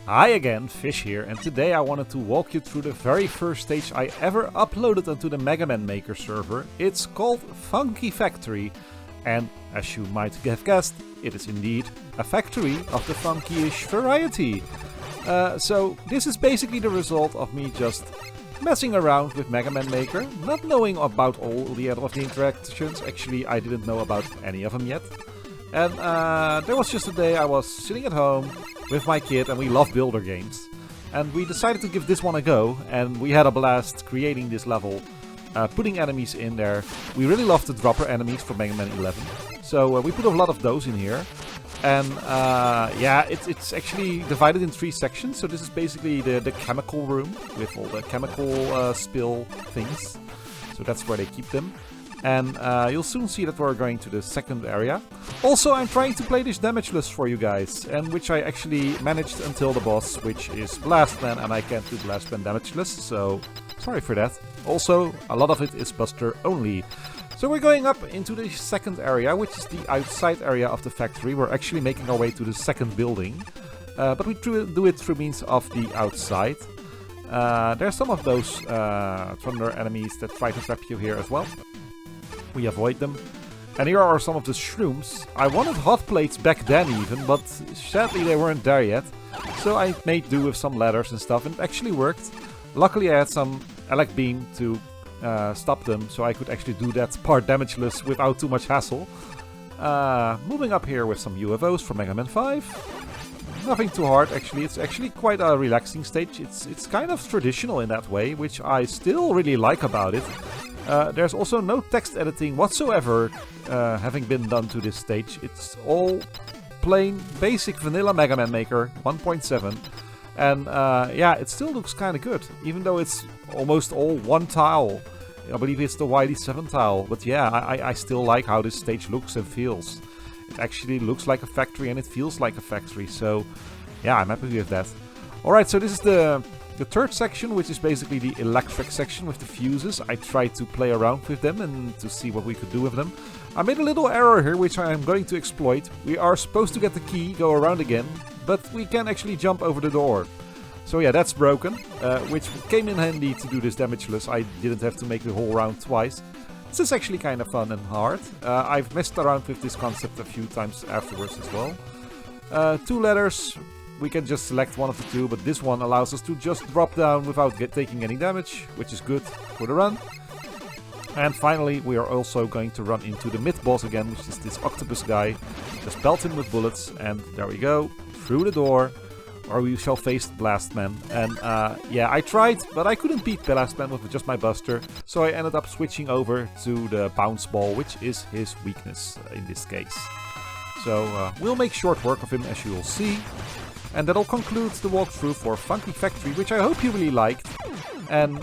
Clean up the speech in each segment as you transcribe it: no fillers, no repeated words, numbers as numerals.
Hi again, Fish here, and today I wanted to walk you through the very first stage I ever uploaded onto the Mega Man Maker server. It's called Funky Factory, and as you might have guessed, it is indeed a factory of the funky-ish variety. So this is basically the result of me just messing around with Mega Man Maker, not knowing about all the other of the interactions. Actually, I didn't know about any of them yet. And there was just a day I was sitting at home with my kid, and we love builder games. And we decided to give this one a go, and we had a blast creating this level, putting enemies in there. We really love the dropper enemies from Mega Man 11. So we put a lot of those in here. And yeah, it's actually divided in 3 sections. So this is basically the chemical room with all the chemical spill things. So that's where they keep them. And you'll soon see that we're going to the second area. Also, I'm trying to play this damageless for you guys, and which I actually managed until the boss, which is Blastman, and I can't do Blastman damageless, so sorry for that. Also, a lot of it is Buster only. So we're going up into the second area, which is the outside area of the factory. We're actually making our way to the second building, but we do it through means of the outside. There's some of those thunder enemies that try to trap you here as well. We avoid them. And here are some of the shrooms. I wanted hot plates back then even, but sadly they weren't there yet. So I made do with some ladders and stuff, and it actually worked. Luckily I had some elect beam to stop them, so I could actually do that part damageless without too much hassle. Moving up here with some UFOs from Mega Man 5. Nothing too hard actually, it's actually quite a relaxing stage. It's kind of traditional in that way, which I still really like about it. There's also no text editing whatsoever having been done to this stage. It's all plain, basic vanilla Mega Man Maker 1.7. And yeah, it still looks kind of good, even though it's almost all one tile. I believe it's the YD7 tile, but yeah, I still like how this stage looks and feels. It actually looks like a factory and it feels like a factory, so yeah, I'm happy with that. Alright, so this is the third section, which is basically the electric section with the fuses. I tried to play around with them and to see what we could do with them. I made a little error here, which I am going to exploit. We are supposed to get the key, go around again, but we can actually jump over the door. So yeah, that's broken, which came in handy to do this damageless. I didn't have to make the whole round twice. This is actually kind of fun and hard. I've messed around with this concept a few times afterwards as well. 2 ladders. We can just select one of the 2, but this one allows us to just drop down without taking any damage, which is good for the run. And finally, we are also going to run into the mid-boss again, which is this octopus guy. Just belt him with bullets, and there we go, through the door, or we shall face Blastman. And yeah, I tried, but I couldn't beat Blastman with just my Buster, so I ended up switching over to the bounce ball, which is his weakness in this case. So we'll make short work of him, as you will see. And that'll conclude the walkthrough for Funky Factory, which I hope you really liked. And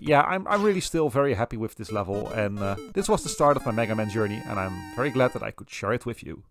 yeah, I'm really still very happy with this level. And this was the start of my Mega Man journey, and I'm very glad that I could share it with you.